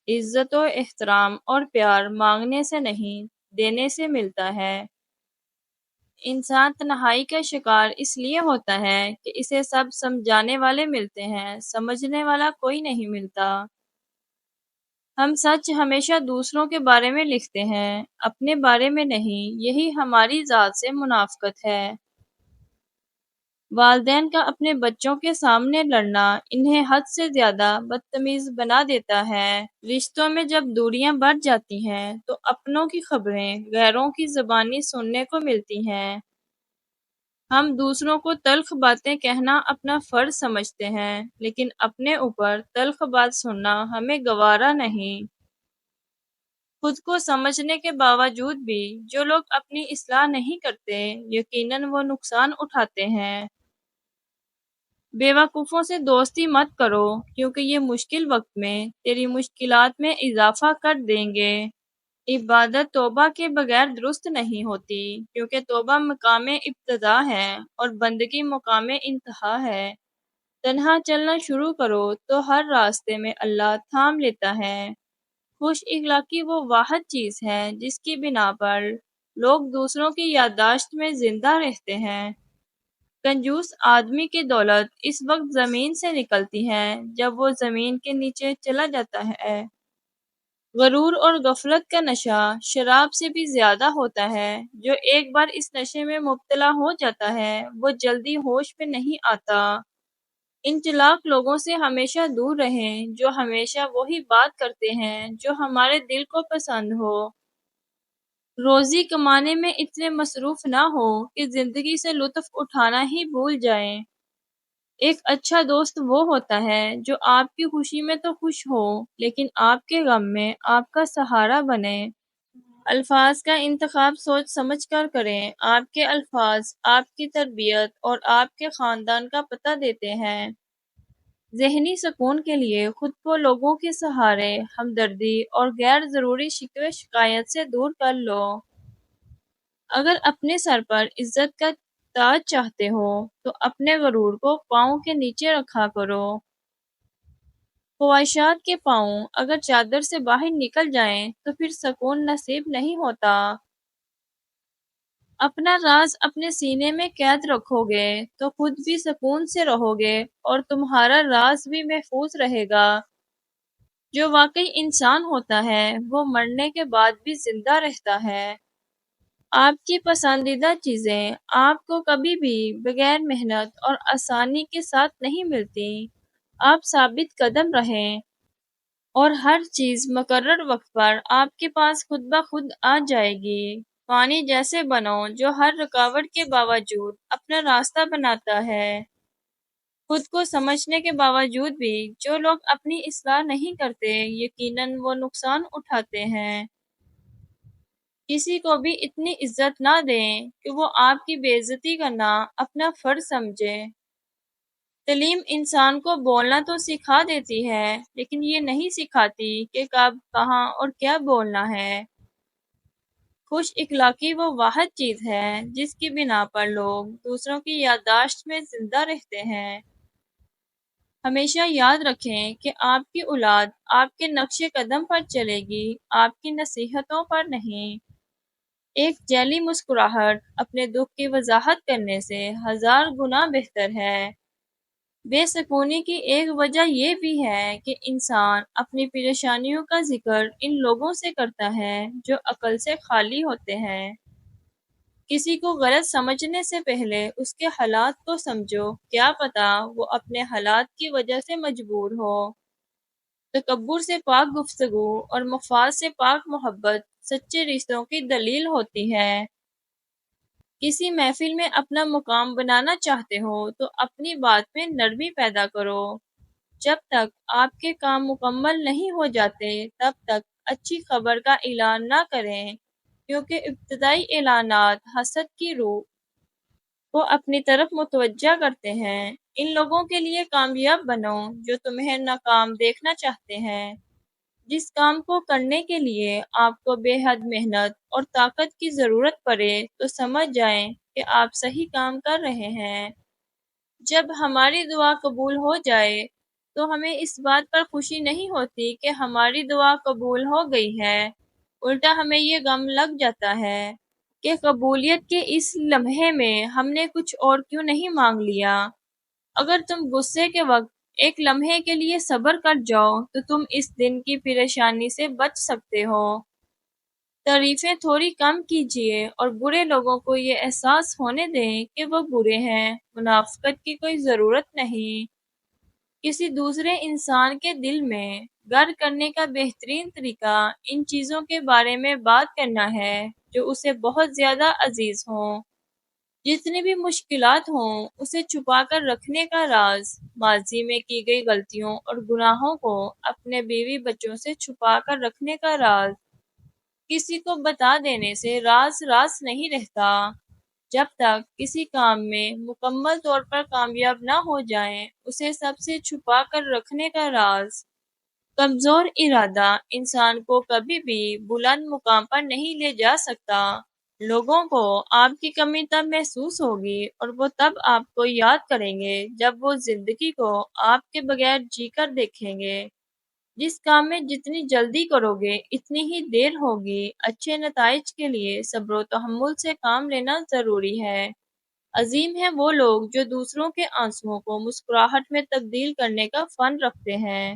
عزت و احترام اور پیار مانگنے سے نہیں، دینے سے ملتا ہے۔ انسان تنہائی کا شکار اس لیے ہوتا ہے کہ اسے سب سمجھانے والے ملتے ہیں، سمجھنے والا کوئی نہیں ملتا۔ ہم سچ ہمیشہ دوسروں کے بارے میں لکھتے ہیں، اپنے بارے میں نہیں، یہی ہماری ذات سے منافقت ہے۔ والدین کا اپنے بچوں کے سامنے لڑنا انہیں حد سے زیادہ بدتمیز بنا دیتا ہے۔ رشتوں میں جب دوریاں بڑھ جاتی ہیں تو اپنوں کی خبریں غیروں کی زبانی سننے کو ملتی ہیں۔ ہم دوسروں کو تلخ باتیں کہنا اپنا فرض سمجھتے ہیں، لیکن اپنے اوپر تلخ بات سننا ہمیں گوارا نہیں۔ خود کو سمجھنے کے باوجود بھی جو لوگ اپنی اصلاح نہیں کرتے، یقیناً وہ نقصان اٹھاتے ہیں۔ بے وقوفوں سے دوستی مت کرو، کیونکہ یہ مشکل وقت میں تیری مشکلات میں اضافہ کر دیں گے۔ عبادت توبہ کے بغیر درست نہیں ہوتی، کیونکہ توبہ مقام ابتدا ہے اور بندگی مقام انتہا ہے۔ تنہا چلنا شروع کرو تو ہر راستے میں اللہ تھام لیتا ہے۔ خوش اخلاقی وہ واحد چیز ہے جس کی بنا پر لوگ دوسروں کی یادداشت میں زندہ رہتے ہیں۔ کنجوس آدمی کی دولت اس وقت زمین سے نکلتی ہے جب وہ زمین کے نیچے چلا جاتا ہے۔ غرور اور غفلت کا نشہ شراب سے بھی زیادہ ہوتا ہے۔ جو ایک بار اس نشے میں مبتلا ہو جاتا ہے وہ جلدی ہوش میں نہیں آتا۔ ان چلاک لوگوں سے ہمیشہ دور رہیں جو ہمیشہ وہی بات کرتے ہیں جو ہمارے دل کو پسند ہو۔ روزی کمانے میں اتنے مصروف نہ ہو کہ زندگی سے لطف اٹھانا ہی بھول جائیں۔ ایک اچھا دوست وہ ہوتا ہے جو آپ کی خوشی میں تو خوش ہو لیکن آپ کے غم میں آپ کا سہارا بنے۔ الفاظ کا انتخاب سوچ سمجھ کر کریں۔ آپ کے الفاظ آپ کی تربیت اور آپ کے خاندان کا پتہ دیتے ہیں۔ ذہنی سکون کے لیے خود کو لوگوں کے سہارے، ہمدردی اور غیر ضروری شکوے شکایت سے دور کر لو۔ اگر اپنے سر پر عزت کا تاج چاہتے ہو تو اپنے غرور کو پاؤں کے نیچے رکھا کرو۔ خواہشات کے پاؤں اگر چادر سے باہر نکل جائیں تو پھر سکون نصیب نہیں ہوتا۔ اپنا راز اپنے سینے میں قید رکھو گے تو خود بھی سکون سے رہو گے اور تمہارا راز بھی محفوظ رہے گا۔ جو واقعی انسان ہوتا ہے وہ مرنے کے بعد بھی زندہ رہتا ہے۔ آپ کی پسندیدہ چیزیں آپ کو کبھی بھی بغیر محنت اور آسانی کے ساتھ نہیں ملتی۔ آپ ثابت قدم رہیں اور ہر چیز مقرر وقت پر آپ کے پاس خود بخود آ جائے گی۔ پانی جیسے بنو جو ہر رکاوٹ کے باوجود اپنا راستہ بناتا ہے۔ خود کو سمجھنے کے باوجود بھی جو لوگ اپنی اصلاح نہیں کرتے، یقیناً وہ نقصان اٹھاتے ہیں۔ کسی کو بھی اتنی عزت نہ دیں کہ وہ آپ کی بے عزتی کرنا اپنا فرض سمجھے۔ تعلیم انسان کو بولنا تو سکھا دیتی ہے، لیکن یہ نہیں سکھاتی کہ کب، کہاں اور کیا بولنا ہے۔ خوش اخلاقی وہ واحد چیز ہے جس کی بنا پر لوگ دوسروں کی یادداشت میں زندہ رہتے ہیں۔ ہمیشہ یاد رکھیں کہ آپ کی اولاد آپ کے نقش قدم پر چلے گی، آپ کی نصیحتوں پر نہیں۔ ایک جعلی مسکراہٹ اپنے دکھ کی وضاحت کرنے سے 1000 گنا بہتر ہے۔ بے سکونی کی ایک وجہ یہ بھی ہے کہ انسان اپنی پریشانیوں کا ذکر ان لوگوں سے کرتا ہے جو عقل سے خالی ہوتے ہیں۔ کسی کو غلط سمجھنے سے پہلے اس کے حالات کو سمجھو، کیا پتہ وہ اپنے حالات کی وجہ سے مجبور ہو۔ تکبر سے پاک گفتگو اور مفاد سے پاک محبت سچے رشتوں کی دلیل ہوتی ہے۔ کسی محفل میں اپنا مقام بنانا چاہتے ہو تو اپنی بات میں نرمی پیدا کرو۔ جب تک آپ کے کام مکمل نہیں ہو جاتے تب تک اچھی خبر کا اعلان نہ کریں، کیونکہ ابتدائی اعلانات حسد کی روح کو اپنی طرف متوجہ کرتے ہیں۔ ان لوگوں کے لیے کامیاب بنو جو تمہیں ناکام دیکھنا چاہتے ہیں۔ جس کام کو کرنے کے لیے آپ کو بے حد محنت اور طاقت کی ضرورت پڑے تو سمجھ جائیں کہ آپ صحیح کام کر رہے ہیں۔ جب ہماری دعا قبول ہو جائے تو ہمیں اس بات پر خوشی نہیں ہوتی کہ ہماری دعا قبول ہو گئی ہے، الٹا ہمیں یہ غم لگ جاتا ہے کہ قبولیت کے اس لمحے میں ہم نے کچھ اور کیوں نہیں مانگ لیا۔ اگر تم غصے کے وقت ایک لمحے کے لیے صبر کر جاؤ تو تم اس دن کی پریشانی سے بچ سکتے ہو۔ تعریفیں تھوڑی کم کیجیے اور برے لوگوں کو یہ احساس ہونے دیں کہ وہ برے ہیں۔ منافقت کی کوئی ضرورت نہیں۔ کسی دوسرے انسان کے دل میں گر کرنے کا بہترین طریقہ ان چیزوں کے بارے میں بات کرنا ہے جو اسے بہت زیادہ عزیز ہوں۔ جتنی بھی مشکلات ہوں اسے چھپا کر رکھنے کا راز، ماضی میں کی گئی غلطیوں اور گناہوں کو اپنے بیوی بچوں سے چھپا کر رکھنے کا راز، کسی کو بتا دینے سے راز راز نہیں رہتا۔ جب تک کسی کام میں مکمل طور پر کامیاب نہ ہو جائیں اسے سب سے چھپا کر رکھنے کا راز، کمزور ارادہ انسان کو کبھی بھی بلند مقام پر نہیں لے جا سکتا۔ لوگوں کو آپ کی کمی تب محسوس ہوگی اور وہ تب آپ کو یاد کریں گے جب وہ زندگی کو آپ کے بغیر جی کر دیکھیں گے۔ جس کام میں جتنی جلدی کرو گے اتنی ہی دیر ہوگی۔ اچھے نتائج کے لیے صبر و تحمل سے کام لینا ضروری ہے۔ عظیم ہیں وہ لوگ جو دوسروں کے آنسوؤں کو مسکراہٹ میں تبدیل کرنے کا فن رکھتے ہیں۔